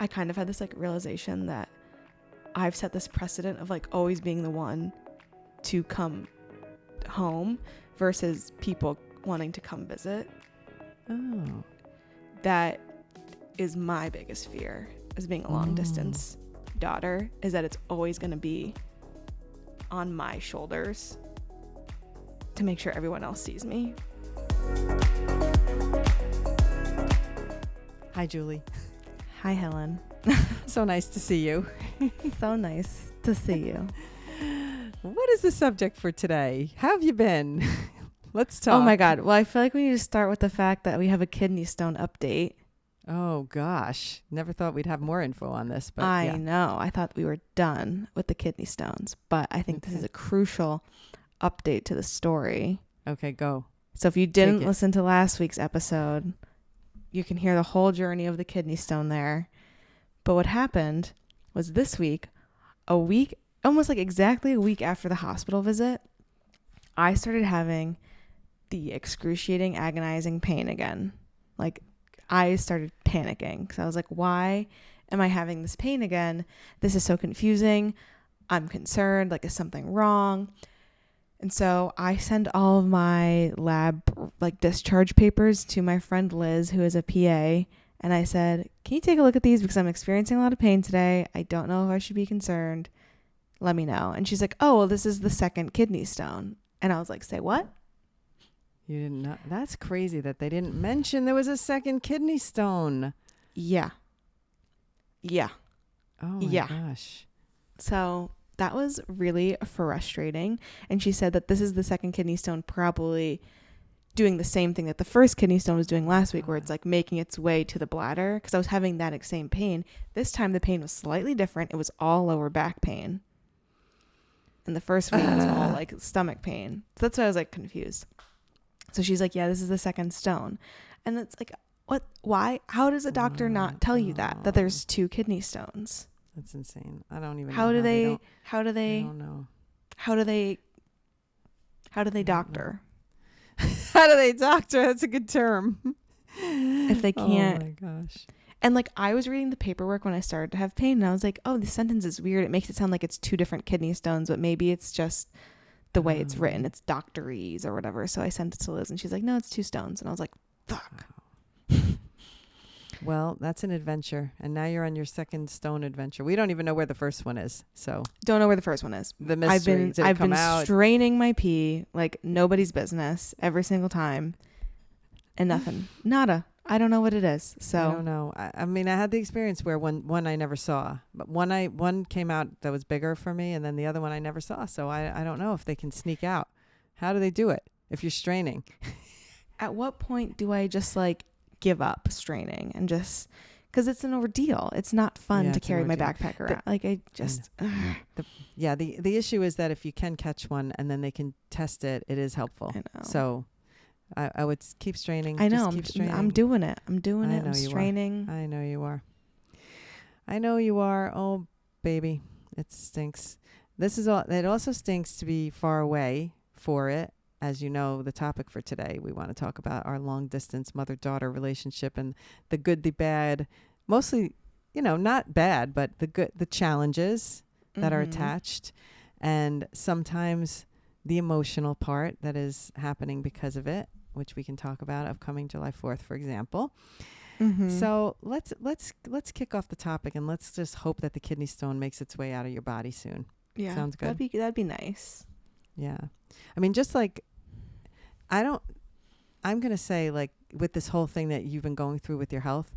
I kind of had this like realization that I've set this precedent of like always being the one to come home versus people wanting to come visit. Oh. That is my biggest fear as being a long distance daughter, is that it's always going to be on my shoulders to make sure everyone else sees me. Hi, Julie. Hi, Helen. So nice to see you. So nice to see you. What is the subject for today? How have you been? Let's talk. Oh my God. Well, I feel like we need to start with the fact that we have a kidney stone update. Oh gosh. Never thought we'd have more info on this, but I know. I thought we were done with the kidney stones, but I think this is a crucial update to the story. Okay, go. So if you didn't listen to last week's episode, you can hear the whole journey of the kidney stone there. But what happened was this week, almost like exactly a week after the hospital visit, I started having the excruciating, agonizing pain again. Like, I started panicking because I was like, why am I having this pain again? This is so confusing. I'm concerned. Like, is something wrong? And so I send all of my lab like discharge papers to my friend Liz, who is a PA. And I said, can you take a look at these? Because I'm experiencing a lot of pain today. I don't know if I should be concerned. Let me know. And she's like, oh, well, this is the second kidney stone. And I was like, say what? You didn't know? That's crazy that they didn't mention there was a second kidney stone. Yeah. Oh my gosh. So that was really frustrating. And she said that this is the second kidney stone probably doing the same thing that the first kidney stone was doing last week, where it's like making its way to the bladder. Because I was having that same pain. This time the pain was slightly different. It was all lower back pain. And the first week was all like stomach pain. So that's why I was like confused. So she's like, yeah, this is the second stone. And it's like, what? Why? How does a doctor not tell you that there's two kidney stones? That's insane. I don't even know. How do they I don't know. How do they doctor? How do they doctor? That's a good term. If they can't. Oh my gosh. And like, I was reading the paperwork when I started to have pain, and I was like, oh, this sentence is weird. It makes it sound like it's two different kidney stones, but maybe it's just the way it's written. It's doctorese or whatever. So I sent it to Liz, and she's like, no, it's two stones. And I was like, fuck. Well, that's an adventure. And now you're on your second stone adventure. We don't even know where the first one is. So don't know where the first one is. The mystery. I've been straining my pee like nobody's business every single time, and nothing. Nada. I don't know what it is. So I don't know. I mean, I had the experience where one I never saw, but one came out that was bigger for me, and then the other one I never saw. So I don't know if they can sneak out. How do they do it if you're straining? At what point do I just like give up straining and just, because it's an ordeal. It's not fun to carry my backpack around. The issue is that if you can catch one and then they can test it, it is helpful. I know. So I would keep straining. I know. Keep straining. I'm doing it. I'm straining. I know you are. Oh, baby. It stinks. It also stinks to be far away for it. As you know, the topic for today, we want to talk about our long distance mother-daughter relationship and the good, the bad, mostly, not bad, but the challenges that are attached, and sometimes the emotional part that is happening because of it, which we can talk about upcoming July 4th, for example. So let's kick off the topic, and let's just hope that the kidney stone makes its way out of your body soon. Yeah. Sounds good. That'd be nice. Yeah. I mean, just like, I'm going to say, like, with this whole thing that you've been going through with your health,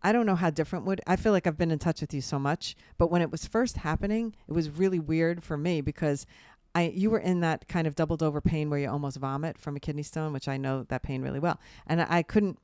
I don't know how different I feel like I've been in touch with you so much, but when it was first happening, it was really weird for me because you were in that kind of doubled over pain where you almost vomit from a kidney stone, which I know that pain really well. And I couldn't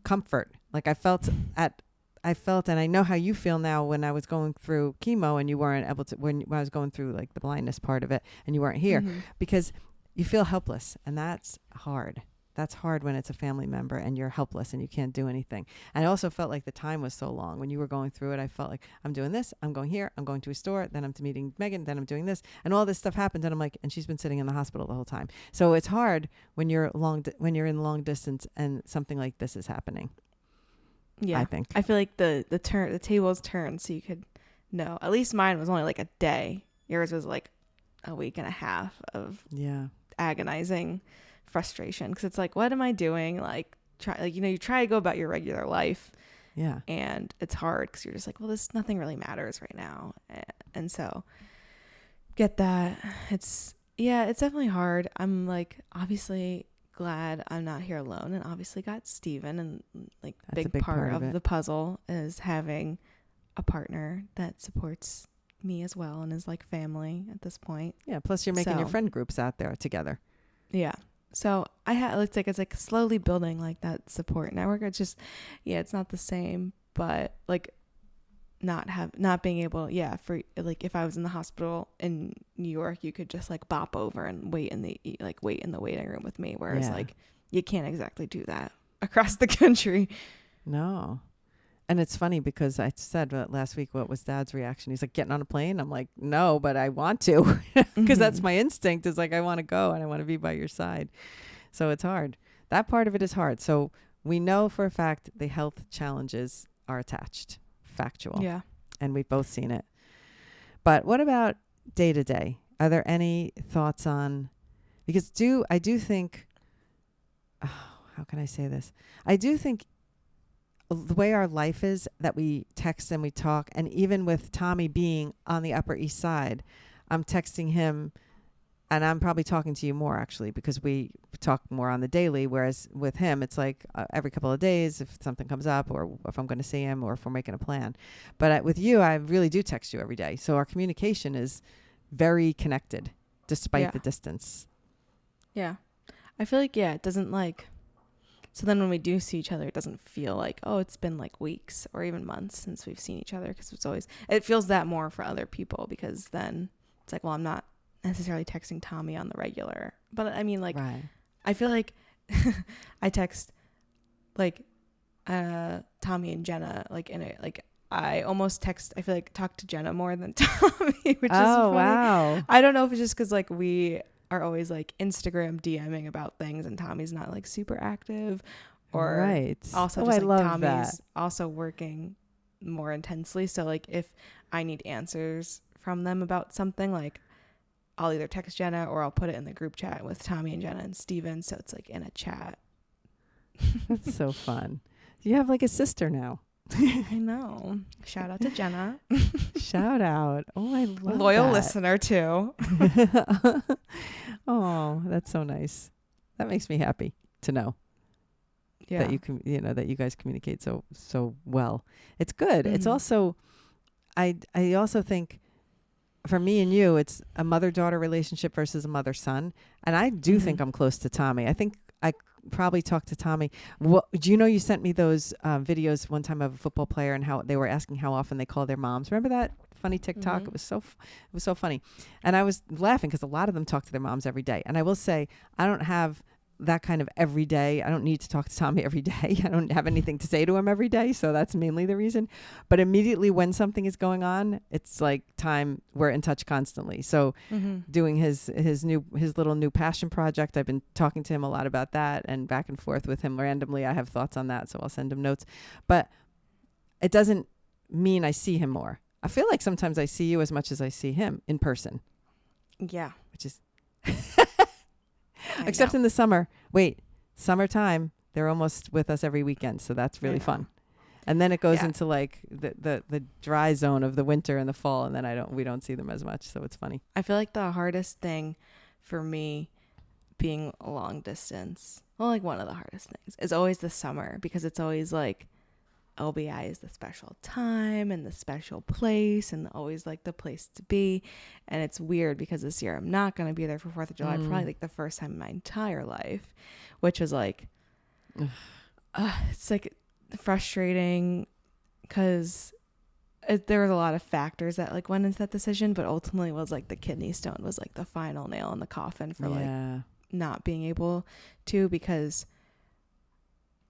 comfort. Like I felt, and I know how you feel now when I was going through chemo and you weren't able to, when I was going through like the blindness part of it and you weren't here, because you feel helpless, and that's hard. That's hard when it's a family member and you're helpless and you can't do anything. And I also felt like the time was so long. When you were going through it, I felt like I'm doing this, I'm going here, I'm going to a store, then I'm meeting Megan, then I'm doing this. And all this stuff happened. And I'm like, and she's been sitting in the hospital the whole time. So it's hard when you're in long distance and something like this is happening. Yeah. I think. I feel like the tables turned so you could know. At least mine was only like a day. Yours was like a week and a half of agonizing frustration, because it's like, what am I doing? Like, you try to go about your regular life. Yeah. And it's hard because you're just like, well, nothing really matters right now. And so get that. It's definitely hard. I'm like, obviously glad I'm not here alone, and obviously got Steven, and like That's big part of the puzzle is having a partner that supports me as well and is like family at this point. Yeah. Plus you're making your friend groups out there together. Yeah. So it's like slowly building like that support network. It's just, it's not the same, but like not being able, for like if I was in the hospital in New York, you could just like bop over and wait in the waiting room with me. Whereas like you can't exactly do that across the country. No. And it's funny because I said last week, what was Dad's reaction? He's like, getting on a plane? I'm like, no, but I want to, because that's my instinct, is like, I want to go and I want to be by your side. So it's hard. That part of it is hard. So we know for a fact the health challenges are attached. Factual. Yeah. And we've both seen it. But what about day to day? Are there any thoughts on, because I do think, how can I say this? I do think the way our life is, that we text and we talk, and even with Tommy being on the Upper East Side, I'm texting him, and I'm probably talking to you more actually, because we talk more on the daily, whereas with him it's like every couple of days if something comes up, or if I'm going to see him, or if we're making a plan. But with you, I really do text you every day, so our communication is very connected despite the distance. Yeah. I feel like it doesn't like, so then when we do see each other, it doesn't feel like, oh, it's been like weeks or even months since we've seen each other, because it feels that more for other people, because then it's like, well, I'm not necessarily texting Tommy on the regular. But I mean, like, right. I feel like I text like Tommy and Jenna, like in a, like I almost text, I feel like talk to Jenna more than Tommy, which is funny. Wow. I don't know if it's just because like we are always like Instagram DMing about things, and Tommy's not like super active, or right. Also just like Tommy's also working more intensely. So like if I need answers from them about something, like I'll either text Jenna or I'll put it in the group chat with Tommy and Jenna and Steven. So it's like in a chat. That's so fun. You have like a sister now. I know. Shout out to Jenna. Shout out. Oh, I love loyal that. Listener too. Oh, that's so nice. That makes me happy to know that you can, that you guys communicate so well. It's good. It's also, I also think, for me and you, it's a mother-daughter relationship versus a mother-son. And I do think I'm close to Tommy. I think I probably talked to Tommy. Do you know you sent me those videos one time of a football player and how they were asking how often they call their moms? Remember that funny TikTok? It was so funny. And I was laughing because a lot of them talk to their moms every day. And I will say, I don't have that kind of every day. I don't need to talk to Tommy every day. I don't have anything to say to him every day. So that's mainly the reason. But immediately when something is going on, it's like time, we're in touch constantly. So doing his little new passion project, I've been talking to him a lot about that, and back and forth with him randomly. I have thoughts on that, so I'll send him notes. But it doesn't mean I see him more. I feel like sometimes I see you as much as I see him in person. Yeah. Which is... Except in the summer. Summertime, they're almost with us every weekend, so that's really fun. And then it goes into like the dry zone of the winter and the fall, and then we don't see them as much, so it's funny. I feel like the hardest thing for me being a long distance, well, like one of the hardest things, is always the summer, because it's always like LBI is the special time and the special place and always like the place to be. And it's weird because this year I'm not going to be there for 4th of July, probably like the first time in my entire life, which was like, it's like frustrating because there was a lot of factors that like went into that decision, but ultimately was like the kidney stone was like the final nail in the coffin for like not being able to, because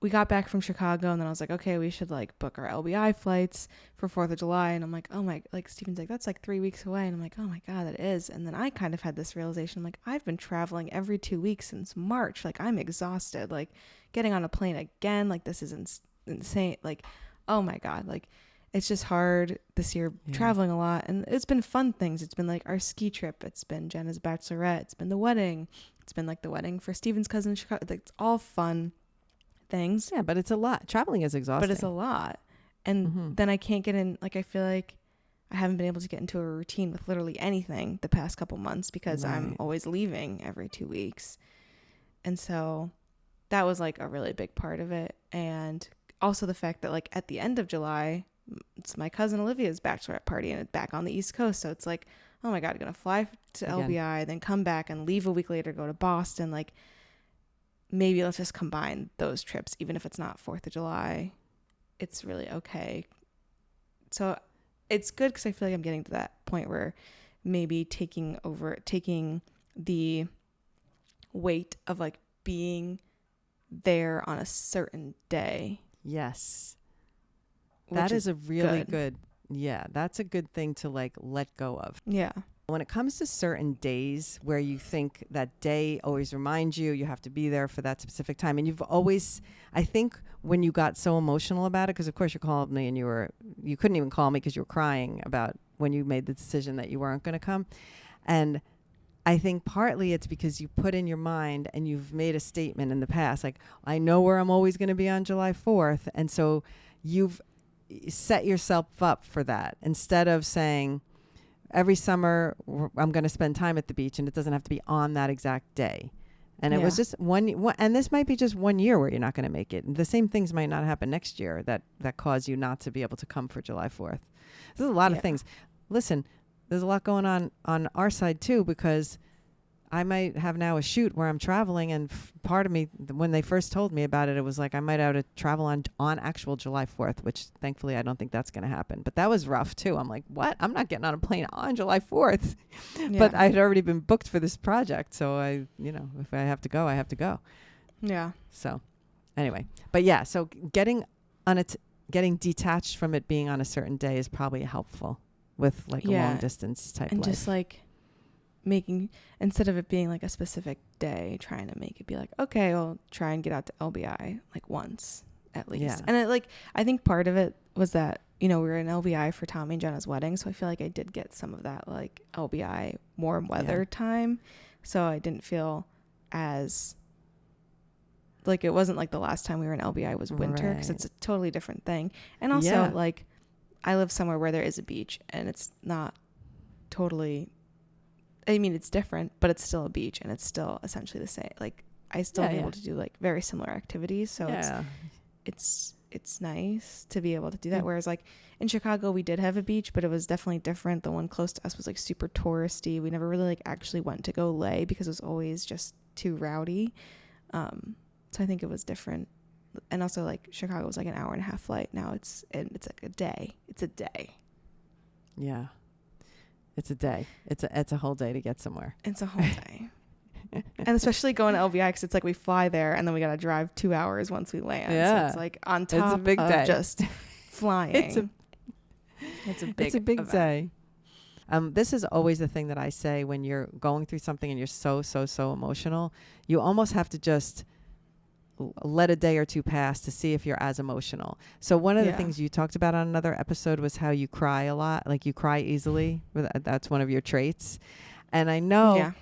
we got back from Chicago, and then I was like, okay, we should like book our LBI flights for 4th of July. And I'm like, oh my, like Steven's like, that's like 3 weeks away. And I'm like, oh my God, that is. And then I kind of had this realization. I'm like, I've been traveling every 2 weeks since March. Like I'm exhausted, like getting on a plane again. Like this isn't insane. Like, oh my God, like it's just hard this year Yeah. traveling a lot. And it's been fun things. It's been like our ski trip. It's been Jenna's bachelorette. It's been the wedding. It's been like the wedding for Steven's cousin in Chicago. Like, it's all fun things. Yeah, but it's a lot. Traveling is exhausting. But it's a lot. And then I can't get in, like, I feel like I haven't been able to get into a routine with literally anything the past couple months because I'm always leaving every 2 weeks. And so that was like a really big part of it. And also the fact that like at the end of July, it's my cousin Olivia's bachelorette party and it's back on the East Coast. So it's like, oh my God, I'm going to fly to LBI, then come back and leave a week later, go to Boston. Like, maybe let's just combine those trips, even if it's not 4th of July. It's really okay. So it's good because I feel like I'm getting to that point where maybe taking the weight of like being there on a certain day. Yes. That is a really good. Yeah, that's a good thing to like let go of. Yeah. When it comes to certain days where you think that day always reminds you have to be there for that specific time. And you've always, I think when you got so emotional about it, because of course you called me and you couldn't even call me because you were crying about when you made the decision that you weren't going to come. And I think partly it's because you put in your mind and you've made a statement in the past, like, I know where I'm always going to be on July 4th. And so you've set yourself up for that instead of saying, every summer I'm going to spend time at the beach and it doesn't have to be on that exact day. And it was just one, and this might be just 1 year where you're not going to make it. The same things might not happen next year that cause you not to be able to come for July 4th. There's a lot of things. Listen, there's a lot going on our side too, because I might have now a shoot where I'm traveling, and part of me, when they first told me about it, it was like I might have to travel on actual July 4th, which thankfully I don't think that's going to happen. But that was rough too. I'm like, what? I'm not getting on a plane on July 4th. Yeah. But I had already been booked for this project, so if I have to go, I have to go. Yeah. So anyway, but yeah, so getting detached from it being on a certain day is probably helpful with like a long distance type and life. Just like making, instead of it being like a specific day, trying to make it be like, okay, I'll try and get out to LBI like once at least. Yeah. And I think part of it was that, we were in LBI for Tommy and Jenna's wedding. So I feel like I did get some of that like LBI warm weather time. So I didn't feel as like, it wasn't like the last time we were in LBI was winter, because it's a totally different thing. And also like I live somewhere where there is a beach, and it's not totally, I mean, it's different, but it's still a beach, and it's still essentially the same. Like I still am able to do like very similar activities. So it's nice to be able to do that. Whereas like in Chicago, we did have a beach, but it was definitely different. The one close to us was like super touristy. We never really like actually went to go lay because it was always just too rowdy. So I think it was different. And also like Chicago was like an 1.5-hour flight. Now it's like a day. It's a day. Yeah. It's a day. It's a whole day to get somewhere. It's a whole day. And especially going to LBI, because it's like we fly there and then we got to drive 2 hours once we land. Yeah. So it's like on top of day. Just flying. It's a big event. Day. This is always the thing that I say when you're going through something and you're so emotional. You almost have to just let a day or two pass to see if you're as emotional. So one of the things you talked about on another episode was how you cry a lot, like you cry easily. That's one of your traits. And I know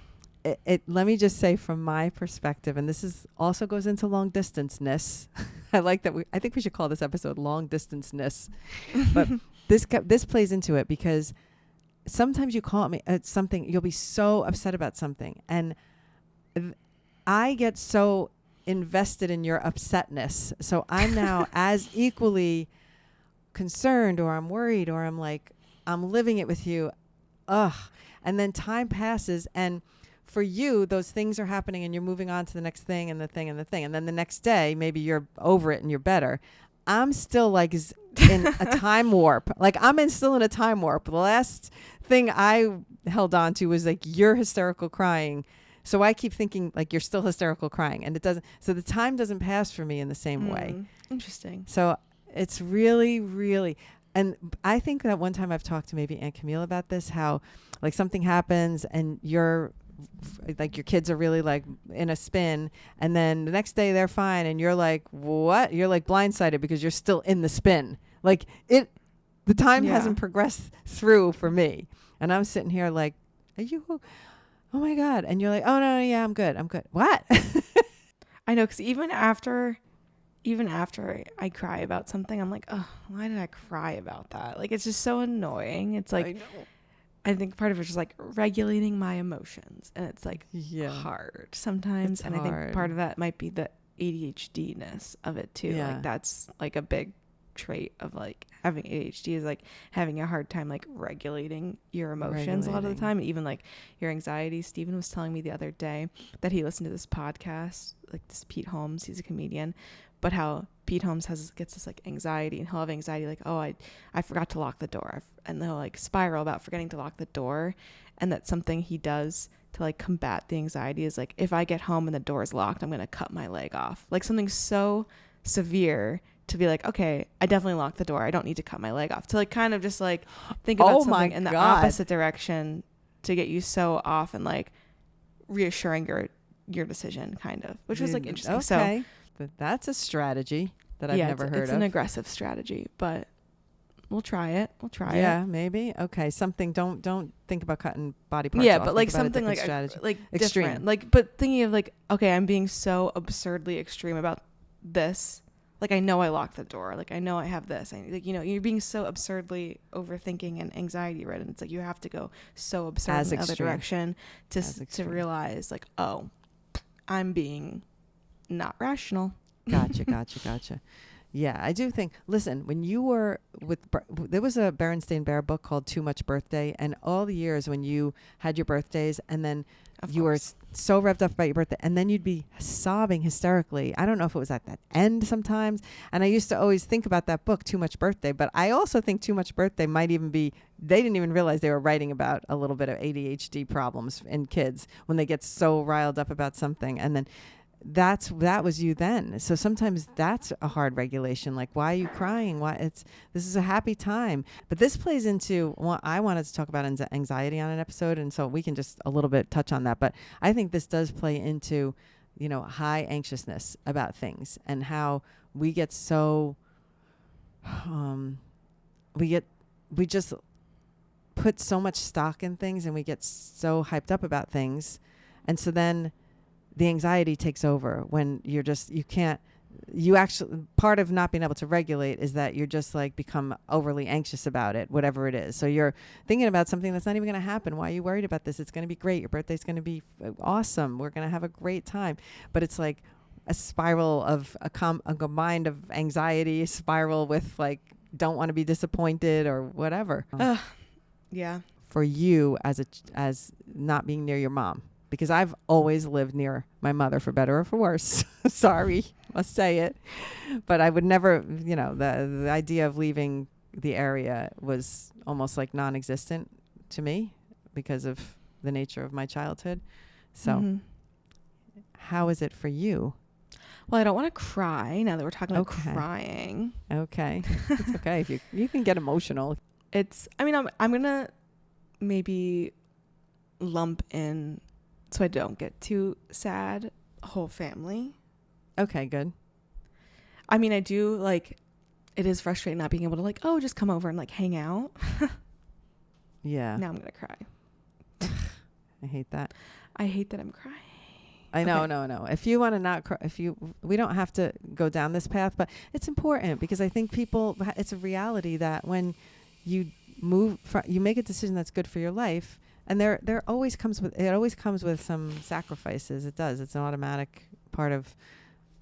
let me just say from my perspective, and this is also goes into long distance-ness. I like that. I think we should call this episode long distance-ness. But this plays into it, because sometimes you call me at something, you'll be so upset about something. And I get so invested in your upsetness. So I'm now as equally concerned, or I'm worried, or I'm like, I'm living it with you. Ugh. And then time passes, and for you, those things are happening and you're moving on to the next thing and the thing and the thing. And then the next day, maybe you're over it and you're better. I'm still like in a time warp. Like still in a time warp. The last thing I held on to was like your hysterical crying. So I keep thinking like you're still hysterical crying, and it doesn't. So the time doesn't pass for me in the same way. Interesting. So it's really, really, and I think that one time I've talked to maybe Aunt Camille about this, how like something happens and your like your kids are really like in a spin, and then the next day they're fine, and you're like, what? You're like blindsided because you're still in the spin. Like the time hasn't progressed through for me. And I'm sitting here like, are you, oh my God. And you're like, oh no, yeah, I'm good. What? I know. 'Cause even after I cry about something, I'm like, oh, why did I cry about that? Like, it's just so annoying. It's like, I think part of it's just like regulating my emotions, and it's like hard sometimes. And I think part of that might be the ADHD-ness of it too. Yeah. Like that's like a big trait of like having ADHD is like having a hard time like regulating your emotions a lot of the time, even like your anxiety. Steven was telling me the other day that he listened to this podcast, like this Pete Holmes, he's a comedian, but how Pete Holmes gets this like anxiety, and he'll have anxiety like, oh, I forgot to lock the door, and he'll like spiral about forgetting to lock the door. And that's something he does to like combat the anxiety is like, if I get home and the door is locked, I'm gonna cut my leg off. Like something so severe to be like, okay, I definitely locked the door, I don't need to cut my leg off, to like kind of just like think about something in the opposite direction to get you so off and like reassuring your decision, kind of, which was like interesting. Okay. So that's a strategy that I've never heard of. It's an aggressive strategy, but we'll try it. Yeah, maybe. Okay, something. Don't think about cutting body parts. Yeah, off. but like something like extreme. Different. Like, but thinking of like, okay, I'm being so absurdly extreme about this. Like, I know I locked the door. Like, I know I have this. Like, you know, you're being so absurdly overthinking and anxiety ridden. It's like you have to go so absurd in the other direction to realize like, oh, I'm being not rational. Gotcha. Yeah, I do think, listen, when you were there was a Berenstain Bear book called Too Much Birthday, and all the years when you had your birthdays, and then you were so revved up about your birthday, and then you'd be sobbing hysterically. I don't know if it was at that end sometimes. And I used to always think about that book, Too Much Birthday, but I also think Too Much Birthday might even be, they didn't even realize they were writing about a little bit of ADHD problems in kids when they get so riled up about something. And then that was you then. So sometimes that's a hard regulation. Like, why are you crying? This is a happy time. But this plays into what I wanted to talk about anxiety on an episode. And so we can just a little bit touch on that. But I think this does play into, you know, high anxiousness about things, and how we get so, we just put so much stock in things, and we get so hyped up about things. And so then the anxiety takes over when part of not being able to regulate is that you're just like become overly anxious about it, whatever it is. So you're thinking about something that's not even going to happen. Why are you worried about this? It's going to be great. Your birthday's going to be awesome. We're going to have a great time. But it's like a spiral of a combined of anxiety, spiral with like, don't want to be disappointed or whatever. Yeah. For you as not being near your mom. Because I've always lived near my mother, for better or for worse. Sorry, must say it. But I would never, you know, the idea of leaving the area was almost like non-existent to me because of the nature of my childhood. So how is it for you? Well, I don't want to cry now that we're talking about crying. Okay. It's okay. If you can get emotional. I'm going to maybe lump in, so I don't get too sad, whole family. Okay, good. I mean, I do like, it is frustrating not being able to like, oh, just come over and like hang out. Yeah. Now I'm going to cry. I hate that. I hate that I'm crying. I know, no. If you want to not cry, we don't have to go down this path, but it's important because I think it's a reality that when you you make a decision that's good for your life, and it always comes with some sacrifices. It does. It's an automatic part of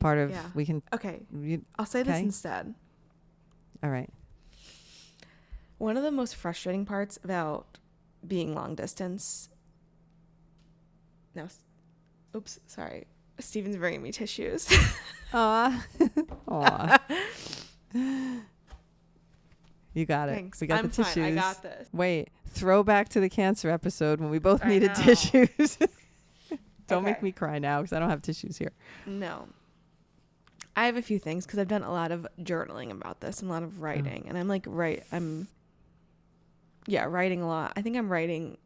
yeah. We can. Okay. I'll say this instead. All right. One of the most frustrating parts about being long distance. No. Oops. Sorry. Steven's bringing me tissues. Aw. You got it. Thanks. We got I'm the tissues. Fine. I got this. Wait, throwback to the cancer episode when we both needed tissues. Don't make me cry now because I don't have tissues here. No. I have a few things because I've done a lot of journaling about this and a lot of writing. And I'm like, writing a lot. I think I'm writing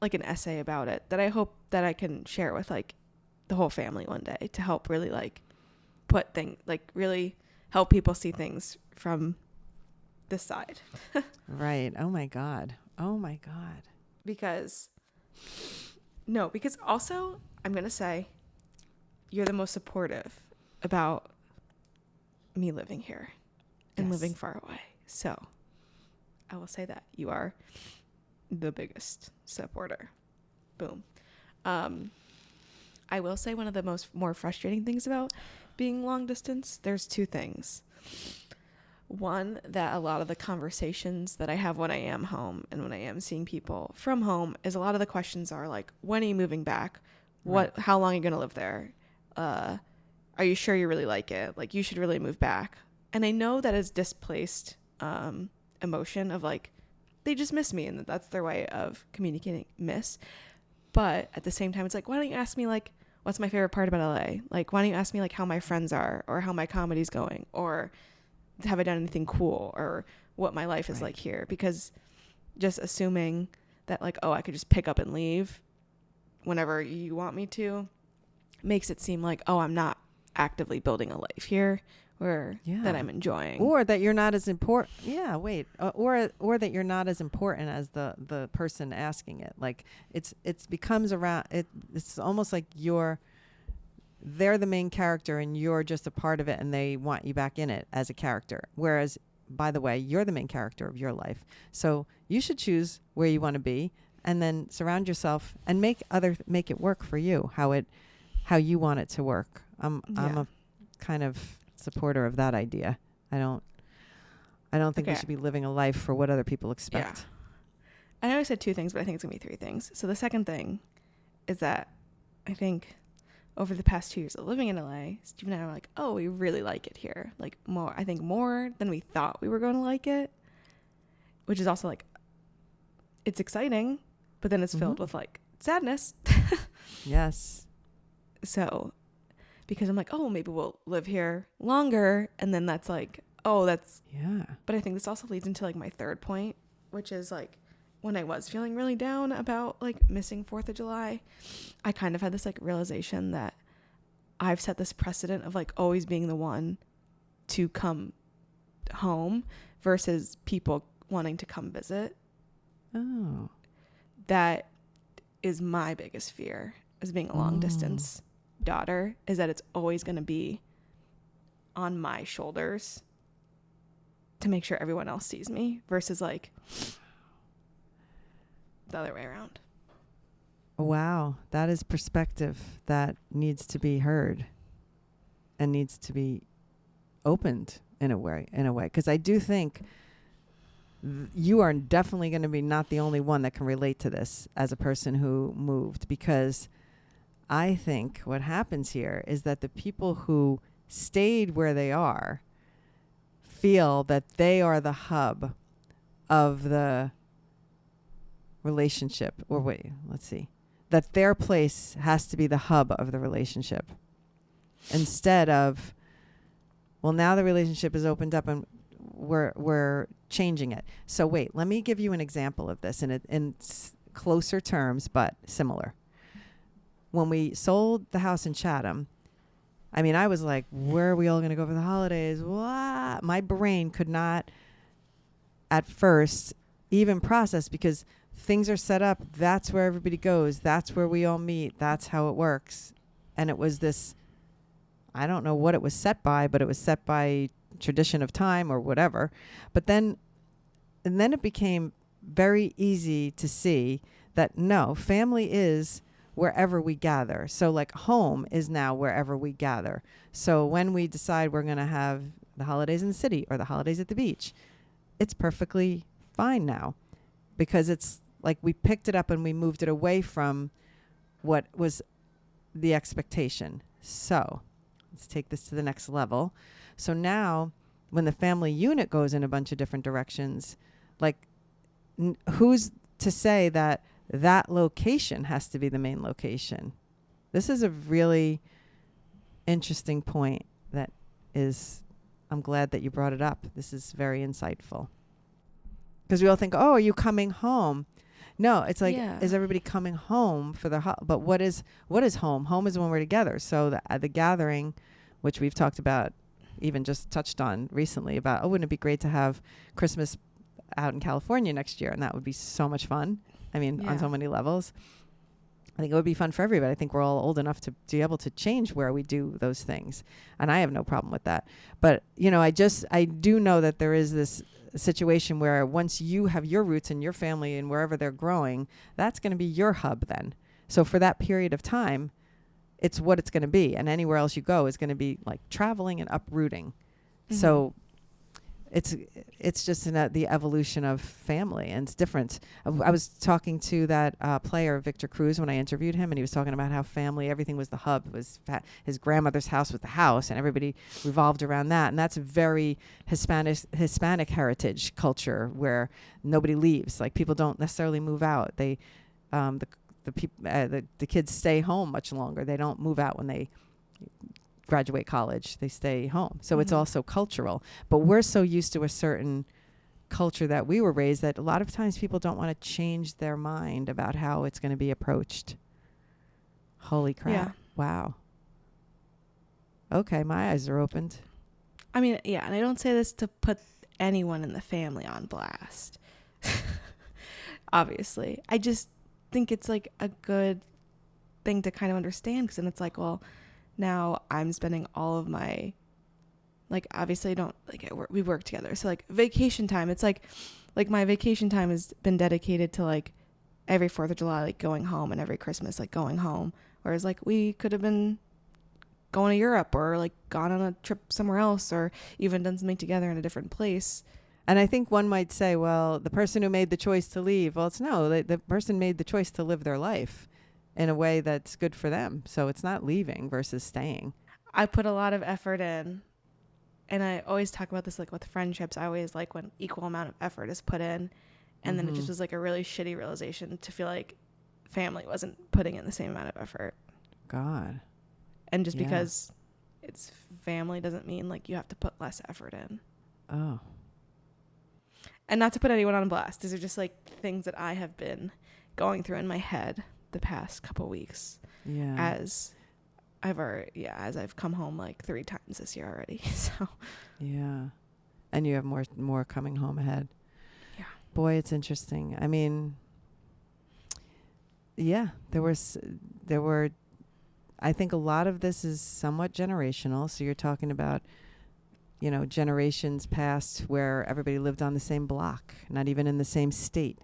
like an essay about it that I hope that I can share with like the whole family one day to help really like put things, like really help people see things from this side. Right. Oh my God. Oh my God. Because also I'm going to say you're the most supportive about me living here and living far away. So I will say that you are the biggest supporter. Boom. I will say one of the more frustrating things about being long distance, there's two things. One, that a lot of the conversations that I have when I am home and when I am seeing people from home is a lot of the questions are like, when are you moving back? How long are you going to live there? Are you sure you really like it? Like, you should really move back. And I know that is displaced emotion of like, they just miss me, and that's their way of communicating miss. But at the same time, it's like, why don't you ask me like, what's my favorite part about LA? Like, why don't you ask me like how my friends are, or how my comedy's going, or have I done anything cool, or what my life is like here? Because just assuming that like, oh, I could just pick up and leave whenever you want me to makes it seem like, oh, I'm not actively building a life here or that I'm enjoying, or that you're not as important. Or that you're not as important as the person asking it. Like it's becomes around it. It's almost like they're the main character and you're just a part of it, and they want you back in it as a character. Whereas, by the way, you're the main character of your life. So you should choose where you want to be, and then surround yourself and make it work for you, how you want it to work. I'm a kind of supporter of that idea. I don't think we should be living a life for what other people expect. I know I said two things, but I think it's gonna be three things. So the second thing is that I think over the past 2 years of living in LA, Steve and I are like, oh, we really like it here. Like more than we thought we were going to like it, which is also like, it's exciting, but then it's filled with like sadness. Yes. So because I'm like, oh, maybe we'll live here longer. And then that's like, oh, that's. Yeah. But I think this also leads into like my third point, which is like when I was feeling really down about like missing 4th of July, I kind of had this like realization that I've set this precedent of like always being the one to come home versus people wanting to come visit. Oh. That is my biggest fear as being a long distance daughter, is that it's always going to be on my shoulders to make sure everyone else sees me versus like the other way around. Wow, that is perspective that needs to be heard and needs to be opened in a way, because I do think you are definitely going to be not the only one that can relate to this as a person who moved, because I think what happens here is that the people who stayed where they are feel that they are the hub of the relationship. Or wait, let's see. That their place has to be the hub of the relationship. Instead of, well, now the relationship is opened up and we're changing it. So wait, let me give you an example of this in closer terms, but similar. When we sold the house in Chatham, I mean, I was like, where are we all going to go for the holidays? What? My brain could not at first even process, because things are set up. That's where everybody goes. That's where we all meet. That's how it works. And it was this, I don't know what it was set by, but it was set by tradition of time or whatever. But then it became very easy to see that no, family is wherever we gather. So like home is now wherever we gather. So when we decide we're going to have the holidays in the city or the holidays at the beach, it's perfectly fine now, because it's like we picked it up and we moved it away from what was the expectation. So let's take this to the next level. So now when the family unit goes in a bunch of different directions, like who's to say that that location has to be the main location? This is a really interesting point that is, I'm glad that you brought it up. This is very insightful. Because we all think, oh, are you coming home? No, it's like, Yeah. is everybody coming home for the but what is home? Home is when we're together. So the gathering, which we've talked about, even just touched on recently about, wouldn't it be great to have Christmas out in California next year? And that would be so much fun. I mean, on so many levels. I think it would be fun for everybody. I think we're all old enough to be able to change where we do those things. And I have no problem with that. But, I do know that there is this situation where once you have your roots in your family and wherever they're growing, that's going to be your hub then. So for that period of time, it's what it's going to be. And anywhere else you go is going to be like traveling and uprooting. Mm-hmm. So it's just the evolution of family, and it's different. I was talking to that player, Victor Cruz, when I interviewed him, and he was talking about how family, everything was the hub. It was his grandmother's house was the house, and everybody revolved around that. And that's a very Hispanic heritage culture where nobody leaves. Like, people don't necessarily move out. They, the kids stay home much longer. They don't move out when they graduate college. They stay home. So it's also cultural. But we're so used to a certain culture that we were raised that a lot of times people don't want to change their mind about how it's going to be approached. Holy crap. Yeah. Wow. Okay, my eyes are opened. I mean, yeah, and I don't say this to put anyone in the family on blast. Obviously. I just think it's like a good thing to kind of understand, because then it's like, well, now I'm spending all of my, like, obviously I don't, like, we work together. So, like, vacation time, it's like my vacation time has been dedicated to, like, every 4th of July, like, going home, and every Christmas, like, going home. Whereas, like, we could have been going to Europe, or, like, gone on a trip somewhere else, or even done something together in a different place. And I think one might say, well, the person who made the choice to leave, well, it's no, the person made the choice to live their life in a way that's good for them. So it's not leaving versus staying. I put a lot of effort in, and I always talk about this, like, with friendships. I always like when equal amount of effort is put in, and then it just was like a really shitty realization to feel like family wasn't putting in the same amount of effort. God. And just because it's family doesn't mean, like, you have to put less effort in. Oh. And not to put anyone on blast. These are just, like, things that I have been going through in my head the past couple weeks. Yeah. As I've come home like 3 times this year already. So. Yeah. And you have more coming home ahead. Yeah. Boy, it's interesting. I mean, yeah, I think a lot of this is somewhat generational. So you're talking about, generations past where everybody lived on the same block, not even in the same state.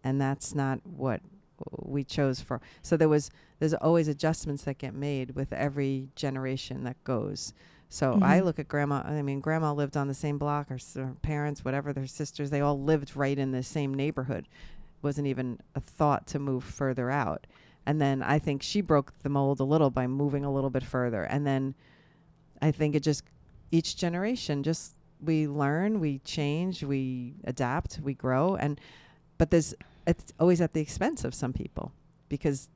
And that's not what we chose for. So there's always adjustments that get made with every generation that goes. So I look at grandma. I mean, grandma lived on the same block. Her parents, whatever, their sisters, they all lived right in the same neighborhood. Wasn't even a thought to move further out. And then I think she broke the mold a little by moving a little bit further. And then I think each generation, we learn, we change, we adapt, we grow. But it's always at the expense of some people, because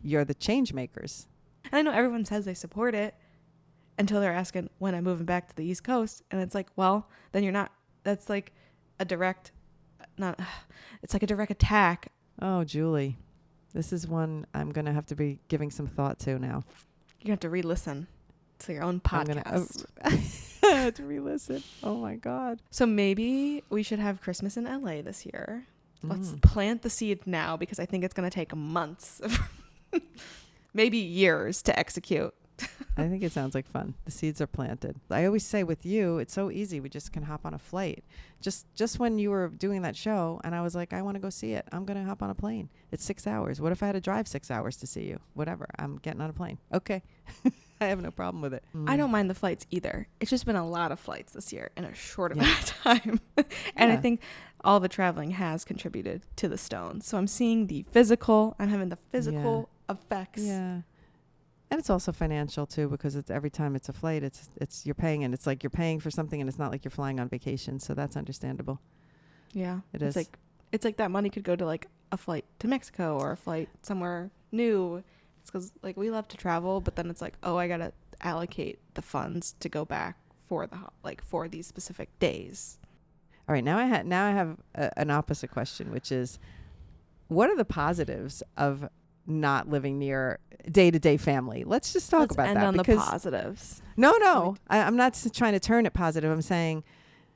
you're the change makers. And I know everyone says they support it until they're asking when I'm moving back to the East Coast. And it's like, well, then you're not. That's like a direct, it's like a direct attack. Oh, Julie, this is one I'm going to have to be giving some thought to now. You have to re-listen to your own podcast. I have to re-listen. Oh, my God. So maybe we should have Christmas in LA this year. Let's plant the seed now, because I think it's going to take months, maybe years to execute. I think it sounds like fun. The seeds are planted. I always say with you, it's so easy. We just can hop on a flight. Just when you were doing that show and I was like, I want to go see it, I'm going to hop on a plane. It's 6 hours. What if I had to drive 6 hours to see you? Whatever. I'm getting on a plane. Okay. I have no problem with it. I don't mind the flights either. It's just been a lot of flights this year in a short amount of time. And I think all the traveling has contributed to the stones. So I'm seeing I'm having the physical effects. Yeah. And it's also financial too, because it's every time it's a flight, it's you're paying, and it's like you're paying for something, and it's not like you're flying on vacation. So that's understandable. Yeah. It's like that money could go to like a flight to Mexico or a flight somewhere new. It's because, like, we love to travel, but then it's like, oh, I got to allocate the funds to go back for for these specific days. All right. Now I have an opposite question, which is, what are the positives of not living near day-to-day family? Let's just talk Let's about end that. on the because positives. no, I'm not trying to turn it positive. I'm saying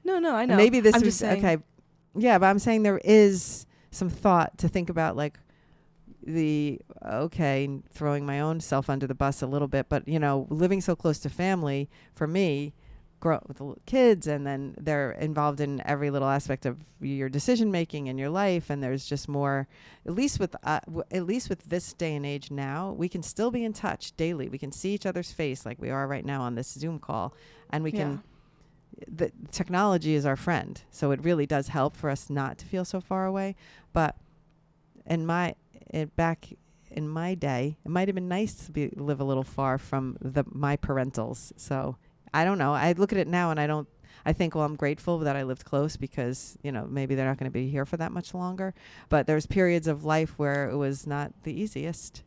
No, I know. maybe this I'm is just saying, okay. Yeah, but I'm saying there is some thought to think about, like throwing my own self under the bus a little bit, but living so close to family for me, grow up with the kids, and then they're involved in every little aspect of your decision making and your life, and there's just more. At least with this day and age now, we can still be in touch daily. We can see each other's face like we are right now on this Zoom call, and we can. The technology is our friend, so it really does help for us not to feel so far away. But back in my day, it might have been nice to live a little far from my parentals. So I don't know. I look at it now and I think, well, I'm grateful that I lived close because, maybe they're not going to be here for that much longer. But there's periods of life where it was not the easiest.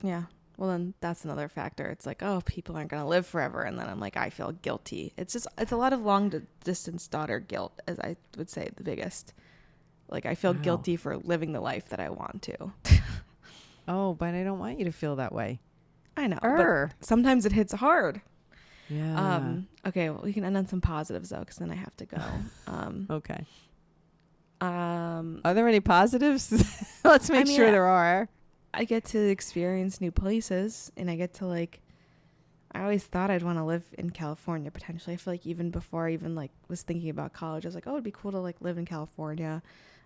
Yeah. Well, then that's another factor. It's like, oh, people aren't going to live forever. And then I'm like, I feel guilty. It's a lot of long distance daughter guilt, as I would say, the biggest. Like, I feel guilty for living the life that I want to. Oh, but I don't want you to feel that way. I know. But sometimes it hits hard. Yeah. Okay. Well, we can end on some positives, though, because then I have to go. Okay. Are there any positives? Let's make sure there are. I get to experience new places, and I get to I always thought I'd want to live in California potentially. I feel like even before I even was thinking about college, I was like, oh, it'd be cool to live in California.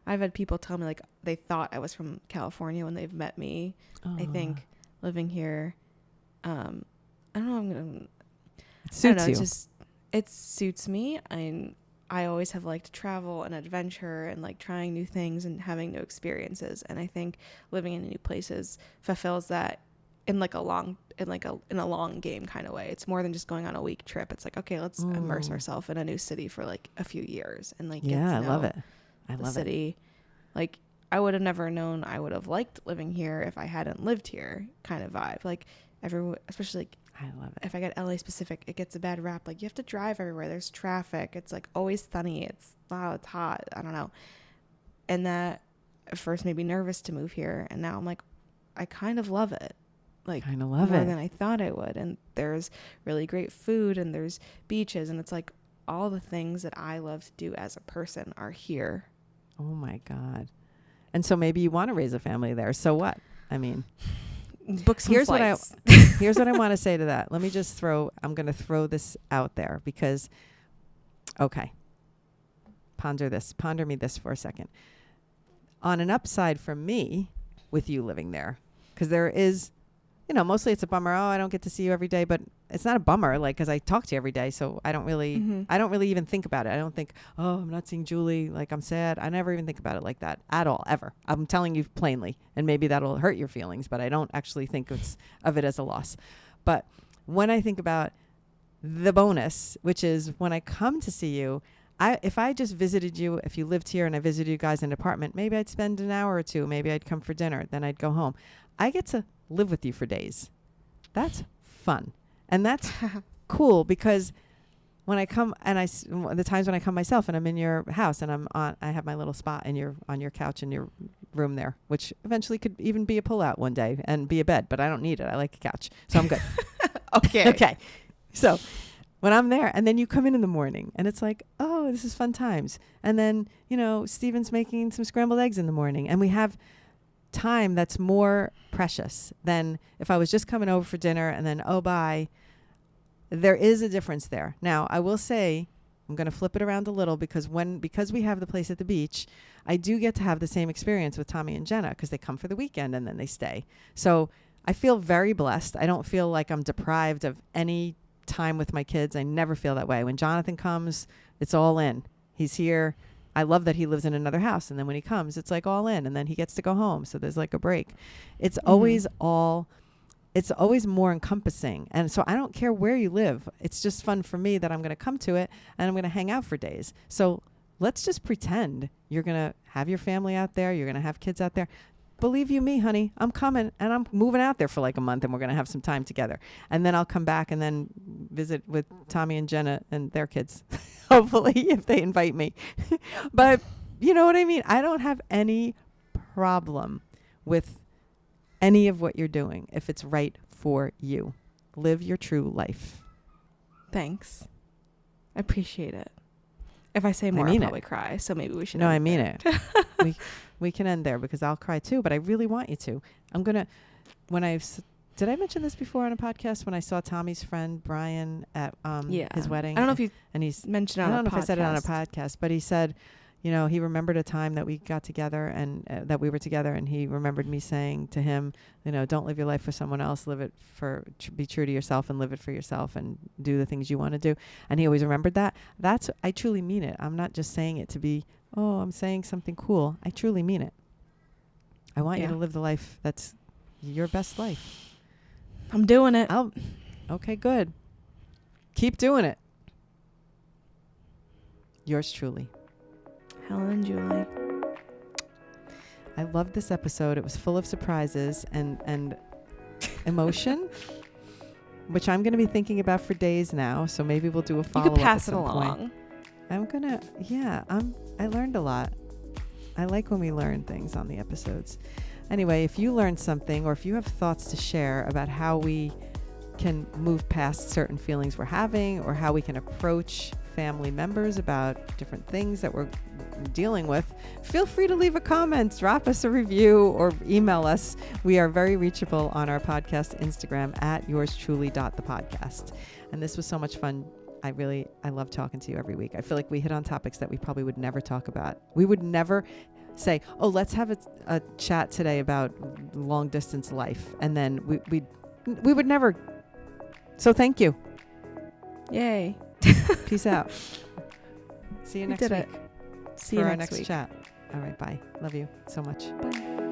I've had people tell me they thought I was from California when they've met me. I think living here, I don't know. It suits you. It suits me. I always have liked travel and adventure and trying new things and having new experiences. And I think living in new places fulfills that in a long game kind of way. It's more than just going on a week trip. It's okay, let's immerse ourselves in a new city for a few years and get to know I love it. I love the city. I would have never known I would have liked living here if I hadn't lived here kind of vibe. Everyone, especially I love it. If I get LA specific, it gets a bad rap. You have to drive everywhere. There's traffic. It's always sunny. It's loud. It's hot. I don't know. And that at first made me nervous to move here. And now I'm I kind of love it. Kind of love more it. than I thought I would. And there's really great food and there's beaches. And it's all the things that I love to do as a person are here. Oh my God. And so maybe you want to raise a family there. So what? I mean, book some here's flights. Here's what I want to say to that. Let me just I'm going to throw this out there because, okay, ponder me this for a second. On an upside for me with you living there, because there is, mostly it's a bummer. Oh, I don't get to see you every day, but it's not a bummer, because I talk to you every day. So I don't really, I don't really even think about it. I don't think, oh, I'm not seeing Julie. I'm sad. I never even think about it like that at all, ever. I'm telling you plainly, and maybe that'll hurt your feelings, but I don't actually think of it as a loss. But when I think about the bonus, which is when I come to see you, if I just visited you, if you lived here and I visited you guys in an apartment, maybe I'd spend an hour or two. Maybe I'd come for dinner. Then I'd go home. I get to live with you for days. That's fun. And that's cool because when I come and the times when I come myself and I'm in your house and I have my little spot on your couch in your room there, which eventually could even be a pull-out one day and be a bed, but I don't need it. I like a couch. So I'm good. Okay. So when I'm there and then you come in the morning and it's oh, this is fun times. And then, Steven's making some scrambled eggs in the morning and we have time that's more precious than if I was just coming over for dinner and then, oh, bye. There is a difference there. Now, I will say, I'm going to flip it around a little because we have the place at the beach, I do get to have the same experience with Tommy and Jenna because they come for the weekend and then they stay. So I feel very blessed. I don't feel like I'm deprived of any time with my kids. I never feel that way. When Jonathan comes, it's all in. He's here. I love that he lives in another house. And then when he comes, it's all in. And then he gets to go home. So there's a break. It's always it's always more encompassing. And so I don't care where you live. It's just fun for me that I'm going to come to it and I'm going to hang out for days. So let's just pretend you're going to have your family out there. You're going to have kids out there. Believe you me, honey, I'm coming and I'm moving out there for a month and we're going to have some time together. And then I'll come back and then visit with Tommy and Jenna and their kids, hopefully, if they invite me. But you know what I mean? I don't have any problem with any of what you're doing if it's right for you. Live your true life. Thanks. I appreciate it. If I say more, I'll probably cry. So maybe we should. No, I mean it. we can end there because I'll cry too, but I really want you to. I'm going to, did I mention this before on a podcast when I saw Tommy's friend Brian at his wedding? I don't know if you and he's mentioned it on a podcast. I don't know if I said it on a podcast, but he said, you know, he remembered a time that we got together and that we were together, and he remembered me saying to him, you know, don't live your life for someone else, live it be true to yourself and live it for yourself and do the things you want to do. And he always remembered that. I truly mean it. I'm not just saying it to be, oh, I'm saying something cool. I truly mean it. I want you to live the life that's your best life. I'm doing it. Okay, good. Keep doing it. Yours truly, Helen and Juli. I loved this episode. It was full of surprises and emotion, which I'm going to be thinking about for days now. So maybe we'll do a follow-up. You could pass it along. I learned a lot. I like when we learn things on the episodes. Anyway, if you learned something or if you have thoughts to share about how we can move past certain feelings we're having or how we can approach family members about different things that we're dealing with, feel free to leave a comment, drop us a review, or email us. We are very reachable on our podcast Instagram at yourstruly.thepodcast. And this was so much fun. I love talking to you every week. I feel like we hit on topics that we probably would never talk about. We would never say, oh, let's have a chat today about long distance life. And then we would never. So thank you. Yay. Peace out. See you next week. See you for next our next week. chat. All right. Bye. Love you so much. Bye.